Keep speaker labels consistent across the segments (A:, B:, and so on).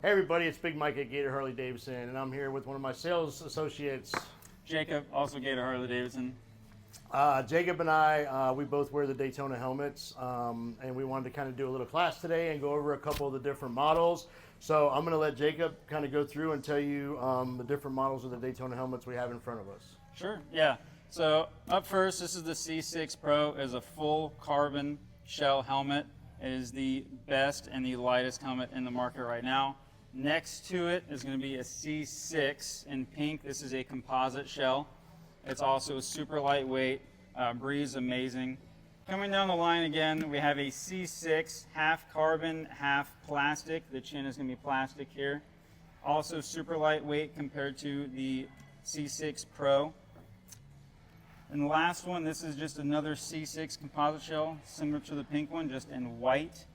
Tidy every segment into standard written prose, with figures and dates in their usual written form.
A: Hey everybody, it's Big Mike at Gator Harley-Davidson, and I'm here with one of my sales associates.
B: Jacob, also Gator Harley-Davidson.
A: Jacob and I, we both wear the Daytona helmets, and we wanted to kind of do a little class today and go over a couple of the different models. So I'm going to let Jacob kind of go through and tell you the different models of the Daytona helmets we have in front of us.
B: Sure, yeah. So up first, this is the C6 Pro. It is a full carbon shell helmet. It is the best and the lightest helmet in the market right now. Next to it is going to be a C6 in pink. This is a composite shell. It's also super lightweight, breathes amazing. Coming down the line again, we have a C6, half carbon, half plastic. The chin is going to be plastic here. Also super lightweight compared to the C6 Pro. And the last one, this is just another C6 composite shell, similar to the pink one, just in white.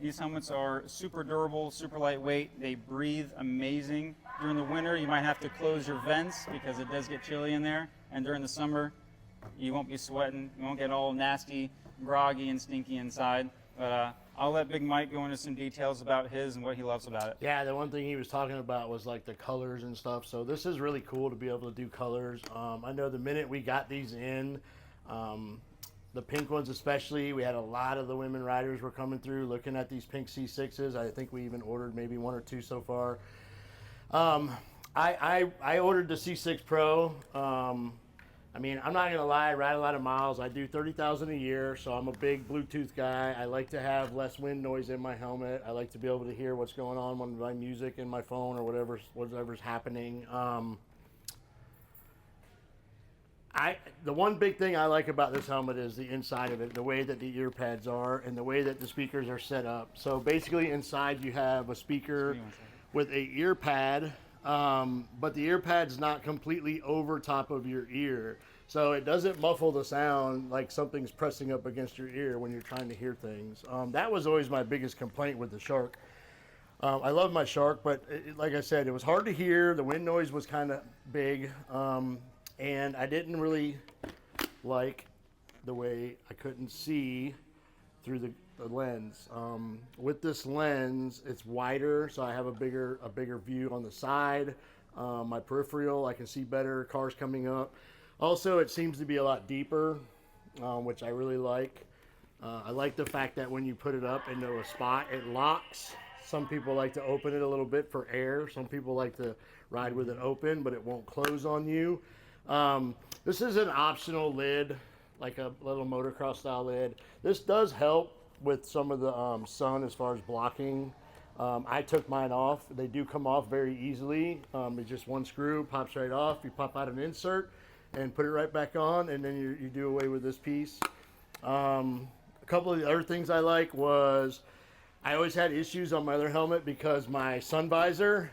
B: These helmets are super durable, super lightweight. They breathe amazing. During the winter, you might have to close your vents because it does get chilly in there. And during the summer, you won't be sweating. You won't get all nasty, groggy, and stinky inside. But I'll let Big Mike go into some details about his and what he loves about it.
A: Yeah, the one thing he was talking about was like the colors and stuff. So this is really cool to be able to do colors. I know the minute we got these in, the pink ones especially, we had a lot of the women riders were coming through looking at these pink C6s. I think we even ordered maybe one or two so far. I ordered the C6 Pro. I mean, I'm not going to lie, I ride a lot of miles. I do 30,000 a year, so I'm a big Bluetooth guy. I like to have less wind noise in my helmet. I like to be able to hear what's going on with my music in my phone or whatever's happening. The one big thing I like about this helmet is the inside of it, the way that the ear pads are and the way that the speakers are set up. So basically inside you have a speaker with a ear pad, but the ear pad's not completely over top of your ear. So it doesn't muffle the sound like something's pressing up against your ear when you're trying to hear things. That was always my biggest complaint with the Shark. I love my Shark, but like I said, it was hard to hear. The wind noise was kind of big. And I didn't really like the way I couldn't see through the lens. With this lens, it's wider, so I have a bigger view on the side. My peripheral, I can see better cars coming up. Also, it seems to be a lot deeper, which I really like. I like the fact that when you put it up into a spot, it locks. Some people like to open it a little bit for air. Some people like to ride with it open, but it won't close on you. This is an optional lid, like a little motocross style lid. This does help with some of the sun as far as blocking. I took mine off. They do come off very easily. It's just one screw, pops right off. You pop out an insert and put it right back on, and then you do away with this piece. A couple of the other things I like was I always had issues on my other helmet because my sun visor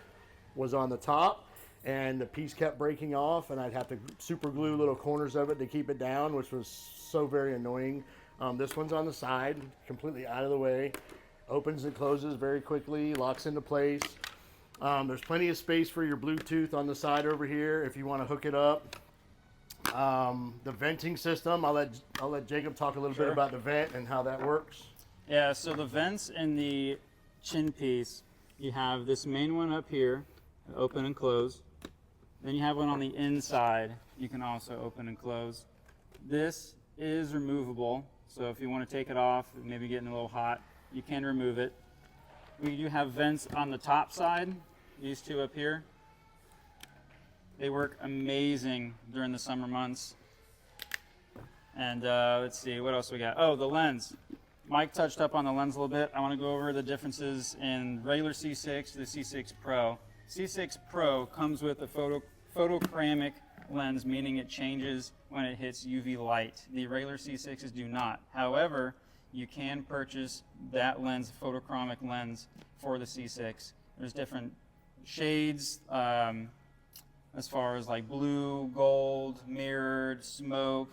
A: was on the top and the piece kept breaking off, and I'd have to super glue little corners of it to keep it down, which was so very annoying. This one's on the side, completely out of the way. Opens and closes very quickly, locks into place. There's plenty of space for your Bluetooth on the side over here if you want to hook it up. The venting system, I'll let Jacob talk a little bit about the vent and how that works.
B: Yeah, so the vents in the chin piece, you have this main one up here, open and close. Then you have one on the inside, you can also open and close. This is removable, so if you want to take it off, maybe getting a little hot, you can remove it. We do have vents on the top side, these two up here. They work amazing during the summer months. And let's see, what else we got? Oh, the lens. Mike touched up on the lens a little bit. I want to go over the differences in regular C6 to the C6 Pro. C6 Pro comes with a photochromic lens, meaning it changes when it hits UV light. The regular C6s do not. However, you can purchase that lens, photochromic lens, for the C6. There's different shades as far as like blue, gold, mirrored, smoke.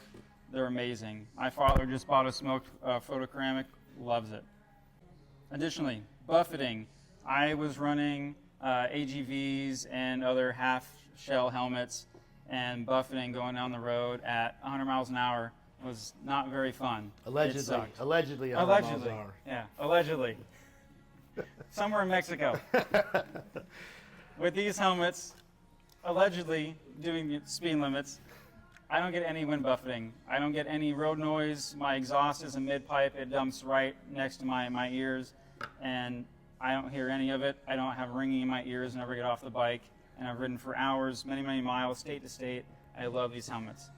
B: They're amazing. My father just bought a smoked photochromic, loves it. Additionally, buffeting. I was running AGVs and other half-shell helmets, and buffeting going down the road at 100 miles an hour was not very fun.
A: Allegedly 100 miles an hour.
B: Yeah, allegedly. somewhere in Mexico. With these helmets, allegedly doing the speed limits, I don't get any wind buffeting. I don't get any road noise. My exhaust is a mid-pipe. It dumps right next to my ears, and I don't hear any of it. I don't have ringing in my ears whenever I get off the bike, and I've ridden for hours, many, many miles, state to state. I love these helmets.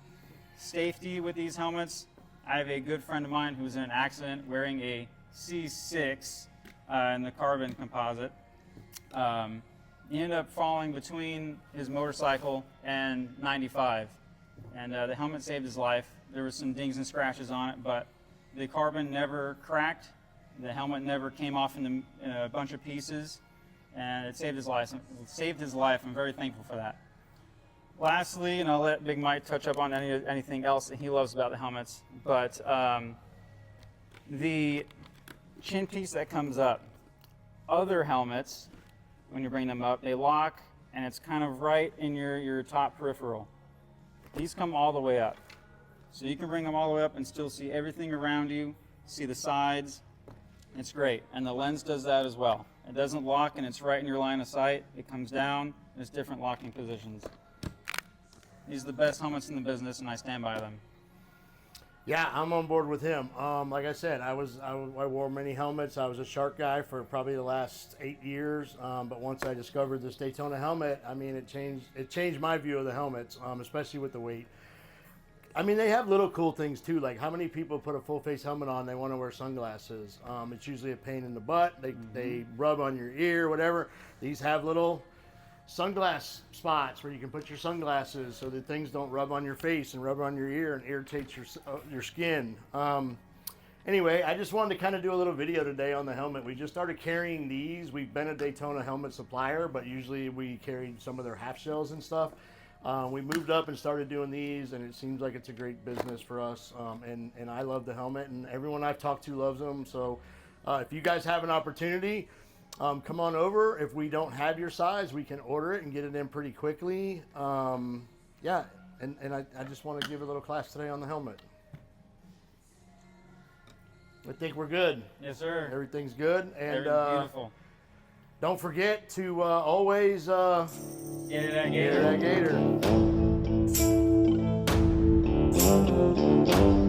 B: Safety with these helmets, I have a good friend of mine who was in an accident wearing a C6 in the carbon composite. He ended up falling between his motorcycle and 95, and the helmet saved his life. There was some dings and scratches on it, but the carbon never cracked. The helmet never came off in a bunch of pieces, and it saved his life. I'm very thankful for that. Lastly, and I'll let Big Mike touch up on anything else that he loves about the helmets, but the chin piece that comes up, other helmets, when you bring them up, they lock, and it's kind of right in your top peripheral. These come all the way up. So you can bring them all the way up and still see everything around you, see the sides. It's great. And the lens does that as well. It doesn't lock, and it's right in your line of sight. It comes down. There's different locking positions. These are the best helmets in the business, and I stand by them.
A: Yeah, I'm on board with him. Like I said, I wore many helmets. I was a shark guy for probably the last 8 years. But once I discovered this Daytona helmet, I mean, it changed my view of the helmets, especially with the weight. I mean, they have little cool things too. Like, how many people put a full face helmet on? They want to wear sunglasses. It's usually a pain in the butt. They rub on your ear, whatever. These have little sunglass spots where you can put your sunglasses so that things don't rub on your face and rub on your ear and irritate your skin. Anyway, I just wanted to kind of do a little video today on the helmet. We just started carrying these. We've been a Daytona helmet supplier, but usually we carried some of their half shells and stuff. We moved up and started doing these, and it seems like it's a great business for us. And I love the helmet, and everyone I've talked to loves them. So if you guys have an opportunity, come on over. If we don't have your size, we can order it and get it in pretty quickly. Yeah, and I just want to give a little class today on the helmet. I think we're good.
B: Yes, sir.
A: Everything's good. And
B: beautiful.
A: Don't forget to always
B: get it at Gator.
A: Get it at Gator.